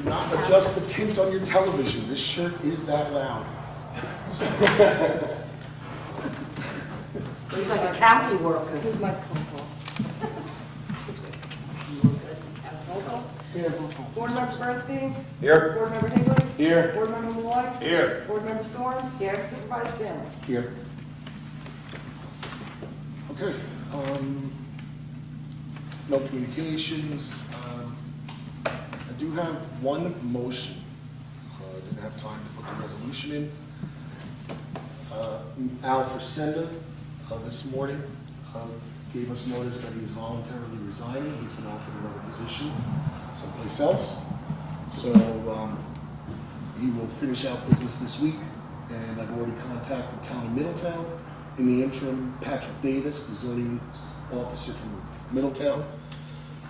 Do not adjust the tint on your television. This shirt is that loud. He's like a county worker. Who's my phone call? Roll call. Here. Board Member Bernstein? Here. Board Member Higley? Here. Board Member Malloy? Here. Board Member Storms? Here. Supervisor Stanley? Here. Okay. No communications. I do have one motion. I didn't have time to put the resolution in. Al Frisenda this morning gave us notice that he's voluntarily resigning. He's been offered another position someplace else. So he will finish out business this week, and I've already contacted the town of Middletown. In the interim, Patrick Davis, the zoning officer from Middletown,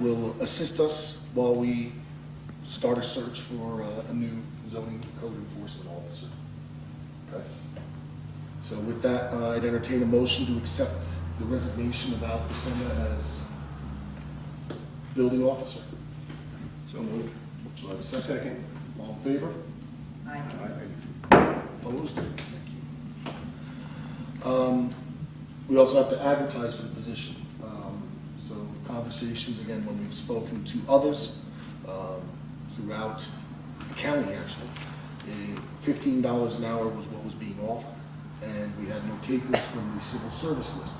will assist us while we start a search for a new zoning code enforcement officer. Okay. So with that, I'd entertain a motion to accept the resignation of Al Frisenda as building officer. So moved. Do I have a second? All in favor? Aye. Opposed? Thank you. We also have to advertise for the position. So conversations, again, when we've spoken to others throughout the county, actually, $15 an hour was what was being offered, and we had no takers from the civil service list.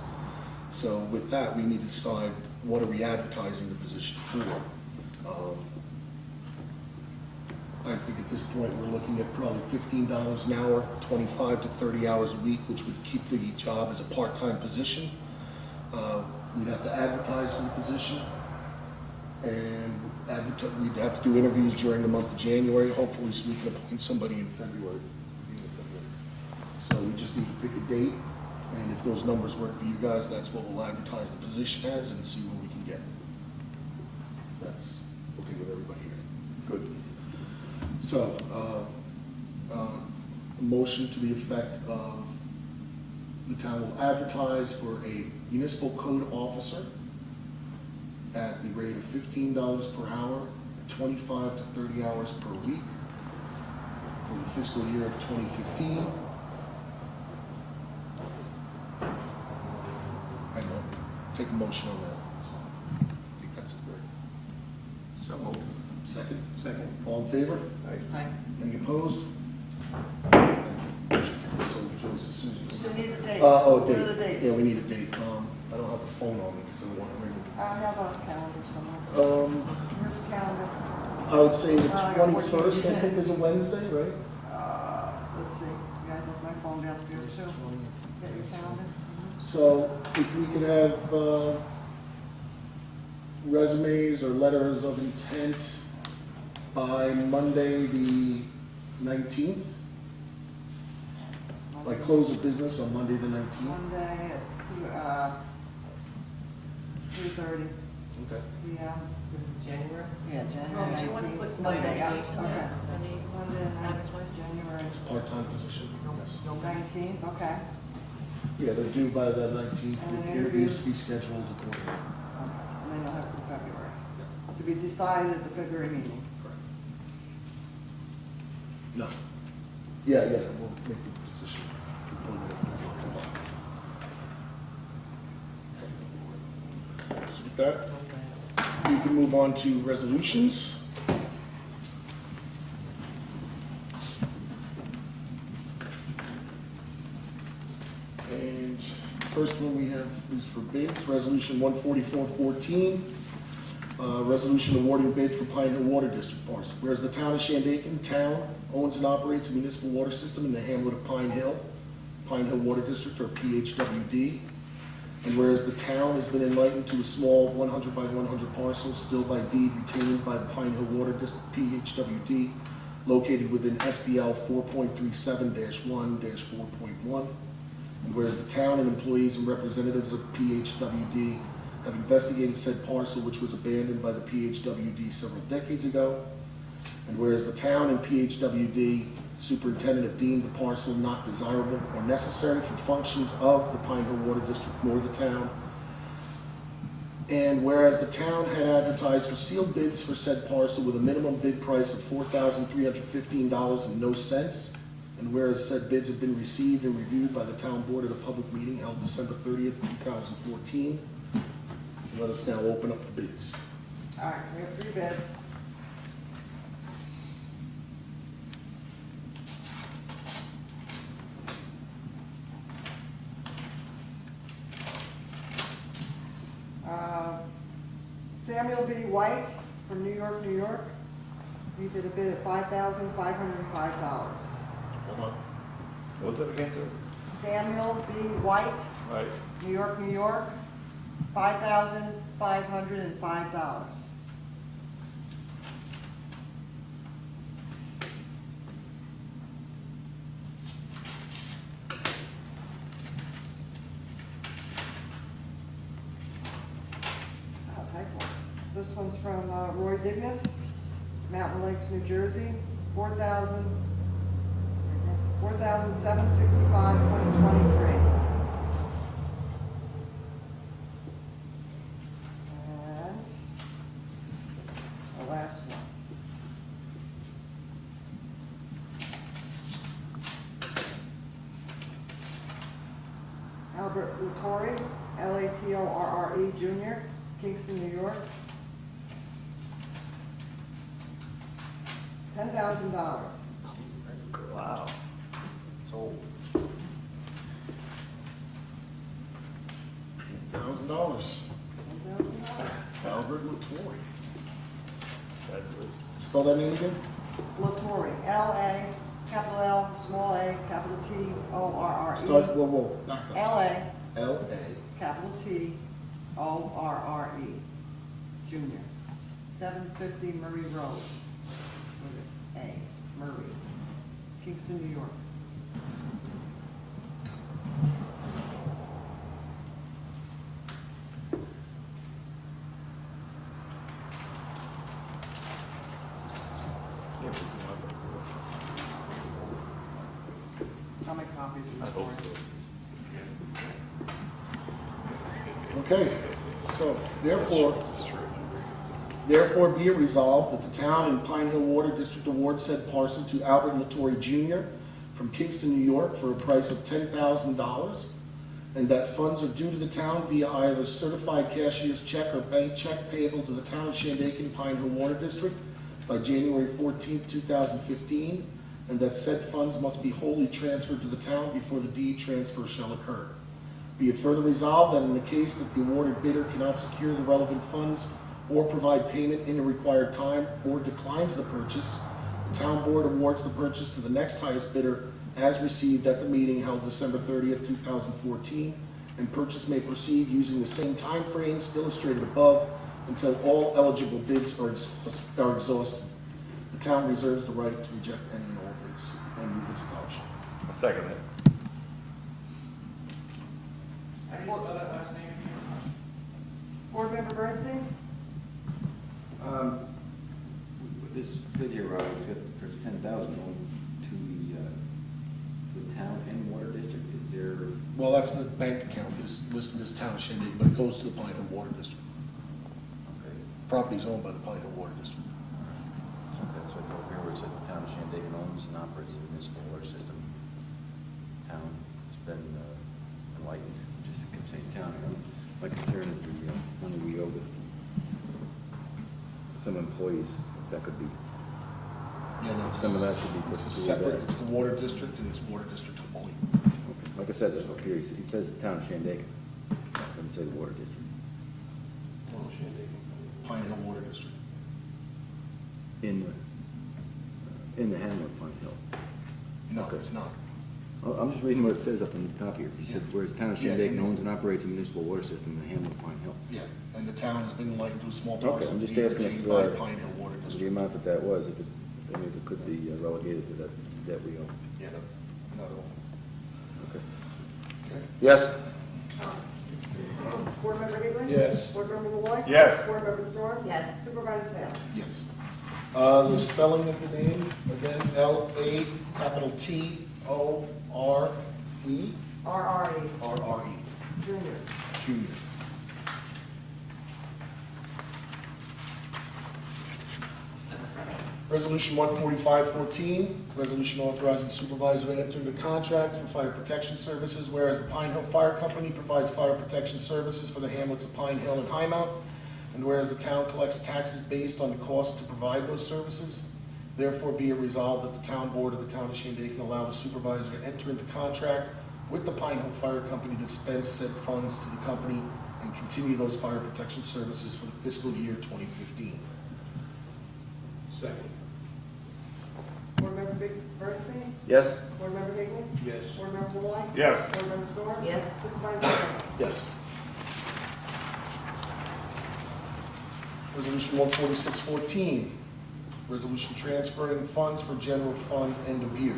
So with that, we need to decide what are we advertising the position for. I think at this point, we're looking at probably $15 an hour, 25 to 30 hours a week, which would keep the job as a part-time position. We'd have to advertise for the position, and we'd have to do interviews during the month of January, hopefully, so we can appoint somebody in February. So we just need to pick a date, and if those numbers work for you guys, that's what we'll advertise the position as and see what we can get. That's okay with everybody here. Good. So, a motion to the effect of the town will advertise for a municipal code officer at the rate of $15 per hour, 25 to 30 hours per week for the fiscal year of 2015. I know, take a motion on that. I think that's great. So moved. Second? Second. All in favor? Aye. Any opposed? So Joyce, as soon as you... We need the dates. Oh, What are the date. dates? Yeah, we need a date. I don't have a phone on me, so I want to ring it. I have a calendar somewhere. Where's the calendar? I would say the I got 21st, I 14. think, is a Wednesday, right? Let's see. You guys have my phone downstairs too. Get your calendar. So if we could have resumes or letters of intent by Monday, the 19th, like close of business on Monday, the 19th. Monday at 3:30 Okay. p.m. This is January? Yeah, Oh, January do you want to 19th. put Monday, yeah, advertising okay. there? Monday, Monday, advertising? January Part-time position, yes. 19th, okay. Yeah, they're due by the 19th. And then Interviews to be interviews. scheduled accordingly. And then you'll have it for February. To be decided at the February meeting. Correct. No. Yeah, we'll make the position. So with that, we can move on to resolutions. And first one we have is for bids, Resolution 14414. Resolution awarding bid for Pine Hill Water District parcel. Whereas the town of Shandaken, town, owns and operates a municipal water system in the hamlet of Pine Hill Water District, or PHWD. And whereas the town has been enlightened to a small 100 by 100 parcel still by deed retained by the Pine Hill Water District, PHWD, located within SBL 4.37-1-4.1. And whereas the town and employees and representatives of PHWD have investigated said parcel, which was abandoned by the PHWD several decades ago. And whereas the town and PHWD superintendent have deemed the parcel not desirable or necessary for functions of the Pine Hill Water District nor the town. And whereas the town had advertised for sealed bids for said parcel with a minimum bid price of $4,315 and no cents, and whereas said bids have been received and reviewed by the town board at a public meeting held December 30th, 2014, let us now open up the bids. All right, we have 3 bids. Samuel B. White from New York, New York. He did a bid at $5,505. Hold on. What was that again, sir? Samuel B. White, Right. New York, New York, $5,505. Typo. This one's from Roy Dignas, Mountain Lakes, New Jersey, $4,765.23. And the last one. Albert Latorre, Latorre Jr., Kingston, New York. $10,000. Wow. Sold. $1,000. Albert Latorre. Spell that name again? Latorre, L-A, capital L, small a, capital T, O-R-R-E. Start, whoa, back up. L-A, L-A. capital T, O-R-R-E, Junior, 750 Murray Road, with an A, Murray, Kingston, New York. Yeah, it's in I'll make copies of my this book. I for hope you. so. Okay, so therefore, This is true. therefore be it resolved that the town and Pine Hill Water District award said parcel to Albert Latorre Jr. from Kingston, New York for a price of $10,000, and that funds are due to the town via either certified cashier's check or bank check payable to the town of Shandaken, Pine Hill Water District by January 14th, 2015, and that said funds must be wholly transferred to the town before the deed transfer shall occur. Be it further resolved that in the case that the awarded bidder cannot secure the relevant funds or provide payment in the required time or declines the purchase, the town board awards the purchase to the next highest bidder as received at the meeting held December 30th, 2014, and purchase may proceed using the same timeframes illustrated above until all eligible bids are exhausted. The town reserves the right to reject any and all bids and move its adoption. I'll second it. How do you spell that last name again? Board Member Bernstein? With this bid here, there's 10,000 going to the town and water district. Is there, Well, that's the bank account is listed as Town of Shandaken, but it goes to the Pine Hill Water District. okay, Property is owned by the Pine Hill Water District. okay, so I thought here where it said the town of Shandaken owns and operates the municipal water system. Town has been enlightened, just kept saying town. My concern is the money we owe to some employees, that could be, Yeah, no, Some of that should be put It's a to separate, that. it's the water district and it's water district only. okay. Like I said, there's no period, it says town of Shandaken, it doesn't say the water district. Well, Shandaken, Pine Hill Water District. In the hamlet, Pine Hill. No, Okay. it's not. I'm just reading what it says up on the top here. He said, whereas town of Yeah, Shandaken and- owns and operates a municipal water system in the hamlet of Pine Hill. Yeah, and the town has been enlightened to a small Okay, parcel. I'm just being asking retained if, by uh, Pine Hill Water The District. amount that was, if any of it could be relegated to that we owe. Yeah, no, not at all. Okay. Okay. Yes? Board Member Higley? Yes. Board Member Malloy? Yes. Board Member Storm? Yes. Supervisor Sale? Yes. The spelling of the name, again, L-A, capital T-O-R-E, R-R-E, R-R-E, Junior. Junior. Resolution 14514, resolution authorizing the supervisor to enter into contract for fire protection services, whereas the Pine Hill Fire Company provides fire protection services for the hamlets of Pine Hill and Highmount, and whereas the town collects taxes based on the cost to provide those services, therefore be it resolved that the town board of the town of Shandaken allow the supervisor to enter into contract with the Pine Hill Fire Company to dispense said funds to the company and continue those fire protection services for the fiscal year 2015. Second. Board Member Bernstein? Yes? Board Member Higley? Yes. Board Member Malloy? Yes. Board Member Storrs? Yes. Supervisor Wilt? Yes. Resolution 14614, resolution transferring funds for general fund end of year.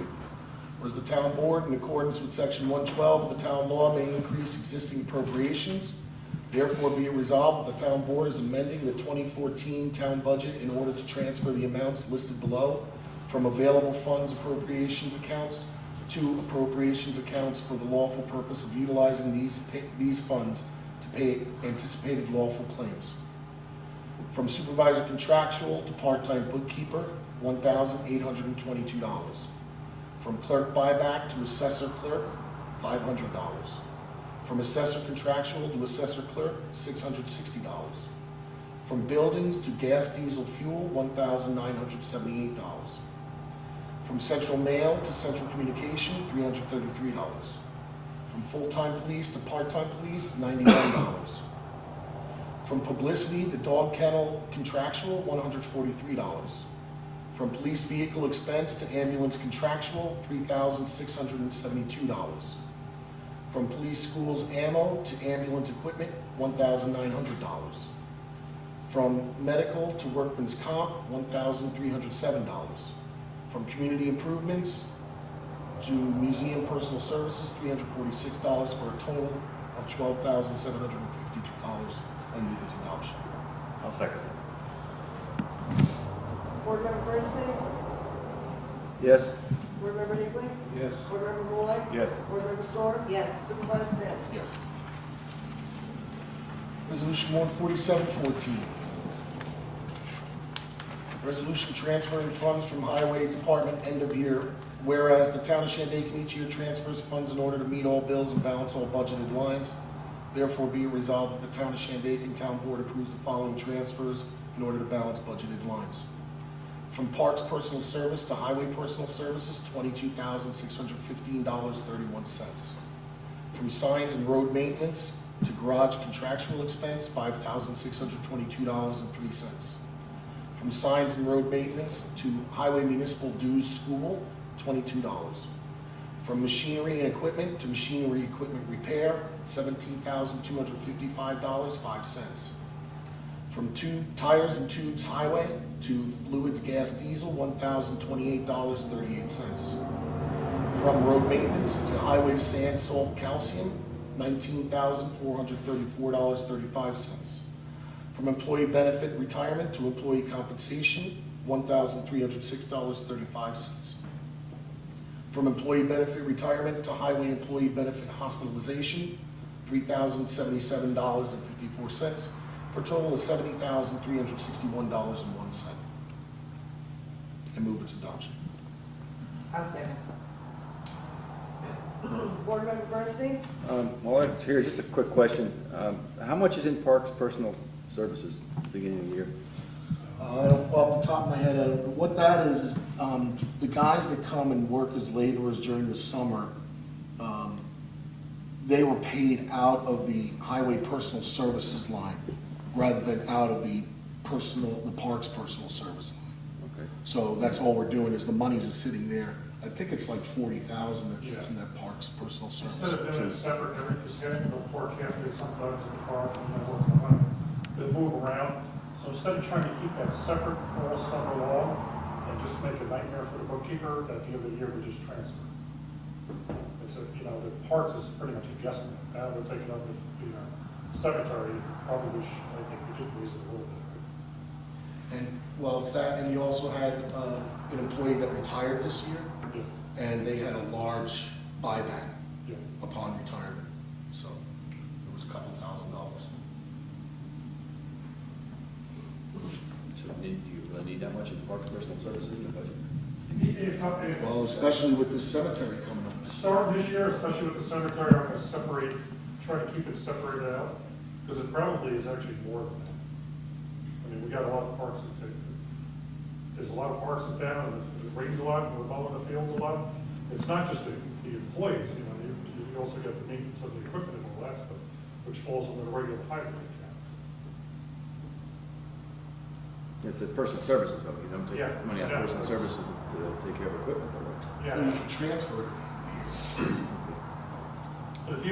Whereas the town board, in accordance with section 112 of the town law, may increase existing appropriations. Therefore be it resolved that the town board is amending the 2014 town budget in order to transfer the amounts listed below from available funds appropriations accounts to appropriations accounts for the lawful purpose of utilizing these funds to pay anticipated lawful claims. From supervisor contractual to part-time bookkeeper, $1,822. From clerk buyback to assessor clerk, $500. From assessor contractual to assessor clerk, $660. From buildings to gas diesel fuel, $1,978. From central mail to central communication, $333. From full-time police to part-time police, $99. From publicity to dog kennel contractual, $143. From police vehicle expense to ambulance contractual, $3,672. From police schools ammo to ambulance equipment, $1,900. From medical to workman's comp, $1,307. From community improvements to museum personal services, $346 for a total of $12,752. And move its adoption. I'll second it. Board Member Bernstein? Yes? Board Member Higley? Yes. Board Member Malloy? Yes. Board Member Storrs? Yes. Supervisor Wilt? Yes. Resolution 14714. Resolution transferring funds from Highway Department end of year. Whereas the town of Shandaken each year transfers funds in order to meet all bills and balance all budgeted lines. Therefore be it resolved that the town of Shandaken Town Board approves the following transfers in order to balance budgeted lines. From Parks Personal Service to Highway Personal Services, $22,615.31. From Signs and Road Maintenance to Garage Contractual Expense, $5,622.03. From Signs and Road Maintenance to Highway Municipal Dues School, $22. From Machinery and Equipment to Machinery Equipment Repair, $17,255.05. From Tires and Tubes Highway to Fluids Gas Diesel, $1,028.38. From Road Maintenance to Highway Sand Salt Calcium, $19,434.35. From Employee Benefit Retirement to Employee Compensation, $1,306.35. From Employee Benefit Retirement to Highway Employee Benefit Hospitalization, $3,077.54, for a total of $70,361.01. And move its adoption. I'll second. Board Member Bernstein? While I'm here, just a quick question. How much is in Parks Personal Services at the beginning of the year? I don't, off the top of my head, what that is the guys that come and work as laborers during the summer, they were paid out of the Highway Personal Services line rather than out of the Parks Personal Service line. Okay. So that's all we're doing is the money's is sitting there. I think it's like 40,000 that sits in that Parks Personal Instead Service. of doing it separate, every schedule, they'll park halfway sometimes in the park and they'll work on it. They move around. So instead of trying to keep that separate all summer long and just make a nightmare for the bookkeeper, at the end of the year, we just transfer. It's a, the parks is pretty much a guesstimate. Now they're taking up the, cemetery, probably I think we did raise it a little bit. And, well, it's that, and you also had an employee that retired this year, Yeah, and they had a large buyback yeah. upon retirement. So it was a couple $1,000. So do you Will they need that much in Parks and Personal Services in the budget? If Well, especially with this cemetery coming up. start this year, especially with the cemetery, I'm gonna separate, try to keep it separated out, because it probably is actually more than that. I mean, we got a lot of parks in town. There's a lot of parks in town, and it rains a lot, and we're mowing the fields a lot. It's not just the employees, you know, you also got the maintenance of the equipment and all that stuff, which falls under the regular highway account. It's a personal services, though, you don't take Yeah, money out yeah, of personal that's- services to take care of equipment. Yeah. Well, you can transfer it. But if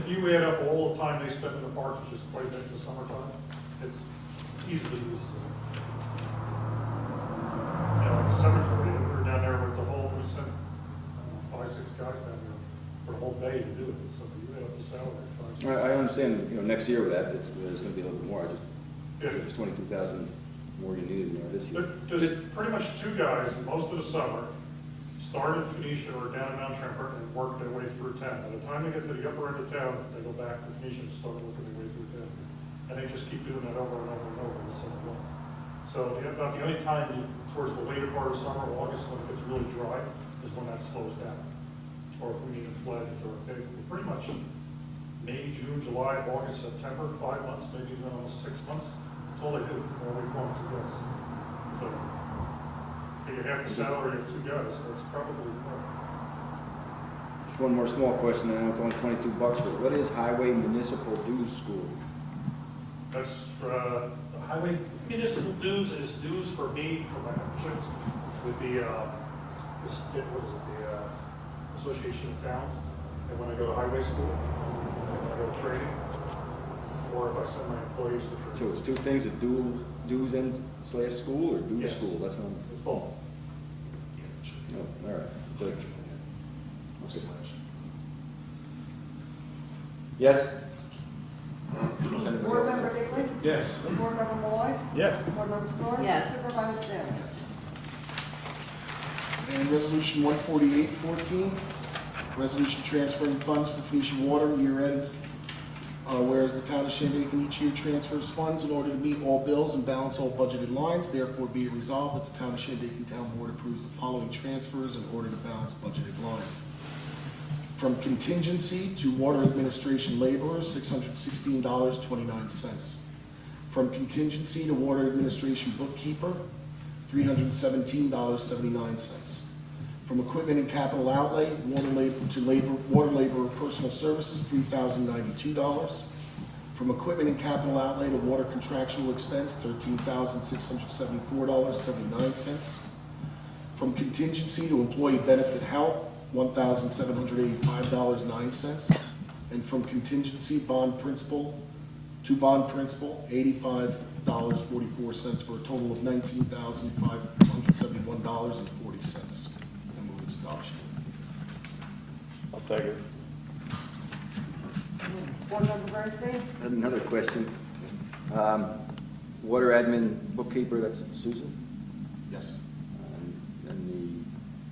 you add up all the time they spend in the parks, which is quite a bit in the summertime, it's easily usable. You know, like the cemetery, we were down there with the whole, we sent 5, 6 guys down there for the whole day to do it, so you add up the salary. 5, 6. I understand, you know, next year with that, there's gonna be a little bit more, I just, Yeah. it's 22,000 more you needed, you know, this year. There's pretty much 2 guys most of the summer, start in Phoenicia or down in Mount Tremper and work their way through town. By the time they get to the upper end of town, they go back to Phoenicia and start working their way through town. And they just keep doing that over and over and over the summer long. So about the only time towards the later part of summer, August, when it gets really dry, is when that slows down. Or if we need a flag or a pig, pretty much May, June, July, August, September, 5 months, maybe even almost 6 months. That's all they do, all they want to guys. So, figure half the salary of 2 guys, that's probably more. Just one more small question, I know it's only $22, but what is Highway Municipal Dues School? That's, the highway municipal dues is dues for me, for my memberships, with the, what is it, the, Association of Towns. And when I go to highway school, and when I go to training, or if I send my employees to training. So it's two things, a dues and slash school, or dues Yes. school, that's one? It's both. No, all right, so, Slash. yes? Senator Board Wilson? Member Higley? Yes. Board Member Malloy? Yes. Board Member Storrs? Yes. Supervisor Sam? And resolution 14814, resolution transferring funds for Phoenicia Water year-end. Whereas the town of Shandaken each year transfers funds in order to meet all bills and balance all budgeted lines, therefore be it resolved that the town of Shandaken Town Board approves the following transfers in order to balance budgeted lines. From contingency to water administration laborers, $616.29. From contingency to water administration bookkeeper, $317.79. From equipment and capital outlay, water labor personal services, $3,092. From equipment and capital outlay to water contractual expense, $13,674.79. From contingency to employee benefit help, $1,785.09. And from contingency bond principal to bond principal, $85.44 for a total of $19,571.40. I move its adoption. I'll second. Board Member Bernstein? I have another question. Water admin bookkeeper, that's Susan? Yes. And the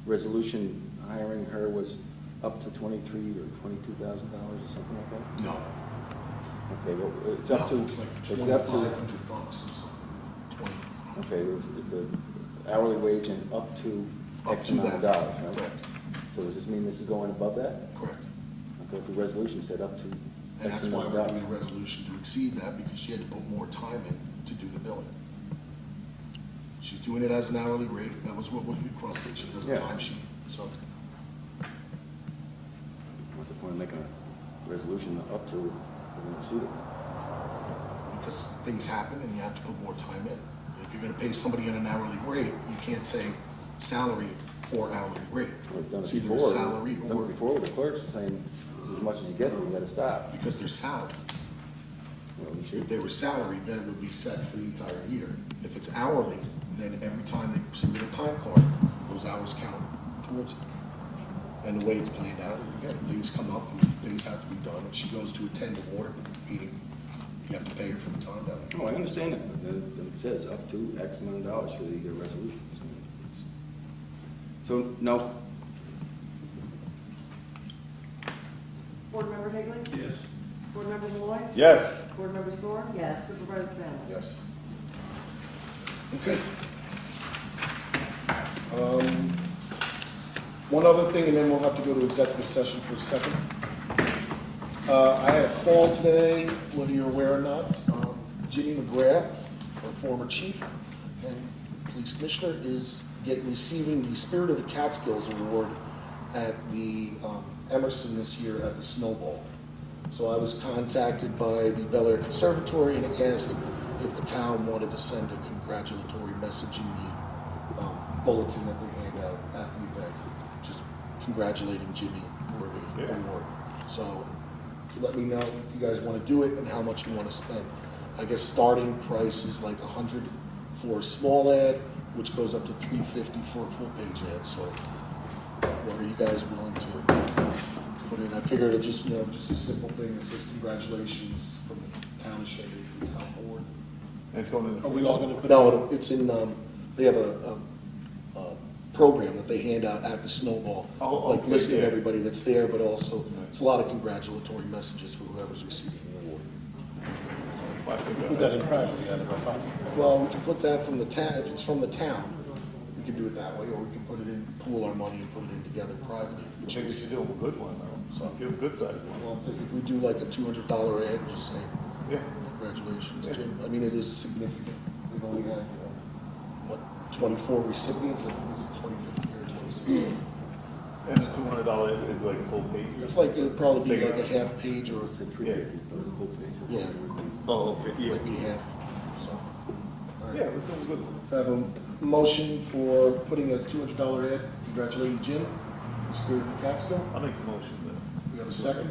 resolution hiring her was up to $23,000 or $22,000 or something like that? No. Okay, well, it's up to, No, it's like it's up $2,500 to, or something. 20. okay, it's a hourly wage and up to Up X to amount of that. dollars, right? Correct. So does this mean this is going above that? Correct. I thought the resolution said up to And X that's why amount of we're dollars. doing a resolution to exceed that, because she had to put more time in to do the billing. She's doing it as an hourly rate. That was what we crossed it. She does a Yeah. time sheet, so. What's the point of making a resolution up to, we're gonna exceed it? Because things happen and you have to put more time in. If you're gonna pay somebody at an hourly rate, you can't say salary or hourly rate. We've done It's it either before. salary We've done it or, before with the clerks saying, this is as much as you get, and you gotta stop. because they're salary. Well, we should- If they were salaried, then it would be set for the entire year. If it's hourly, then every time they submit a time card, those hours count towards it. And the way it's played out, again, things come up and things have to be done. If she goes to attend a water meeting, you have to pay her for the time that. Oh, I understand that, but then it says up to X amount of dollars for the resolution. So, no, Board Member Higley? Yes. Board Member Malloy? Yes. Board Member Storrs? Yes. Supervisor Sam? Yes. Okay. One other thing, and then we'll have to go to executive session for a second. I had a call today, whether you're aware or not, Jimmy McGrath, our former chief and police commissioner, is receiving the Spirit of the Catskills Award at the Emerson this year at the Snowball. So I was contacted by the Bel Air Conservatory and asked if the town wanted to send a congratulatory message in the bulletin that they hand out at the event, just congratulating Jimmy for the award. So if you let me know if you guys want to do it and how much you want to spend. I guess starting price is like $100 for a small ad, which goes up to $350 for a full page ad. So what are you guys willing to put in? I figured it just, just a simple thing that says congratulations from the town of Shandaken, town board. And it's going in the. Are we all gonna put? No, it's in, they have a program that they hand out at the Snowball. Oh, like okay, listing yeah. everybody that's there, but also, it's a lot of congratulatory messages for whoever's receiving the award. I think Put that in private, yeah, if I find it. Well, we can put that from the town, if it's from the town, we can do it that way, or we can put it in, pool our money and put it in together privately. I think we should do a good one, though. So- Give a good sized one. Well, if we do like a $200 ad, just say, Yeah. congratulations, Yeah. Jim. I mean, it is significant. We've only had, 24 recipients, I think it's 25th year, 26th. And the $200 is like a full page? It's like, it'd probably be Big like a enough. half page or, Yeah. yeah, Oh, okay, yeah. might be half, so. All right. Yeah, let's do a good one. I have a motion for putting a $200 ad, congratulating Jim, Spirit of the Catskill. I'll make the motion then. We have a second?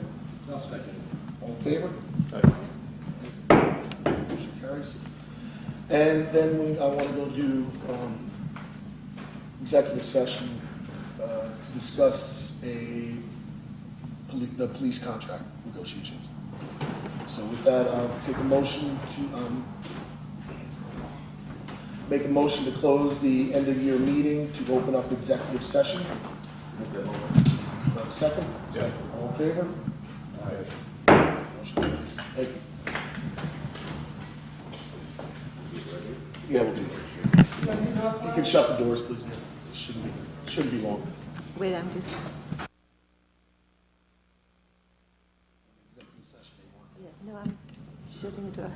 I'll second. All in favor? Aye. Motion carries. And then I want to go to executive session to discuss the police contract negotiations. So with that, I'll take a motion to make a motion to close the end of year meeting to open up executive session. Have a second? Yes. All in favor? Aye. Motion carries. Thank you. Yeah, we'll do that. You can shut the doors, please. It shouldn't be long. Wait, I'm just, yeah, no, I'm shutting the door.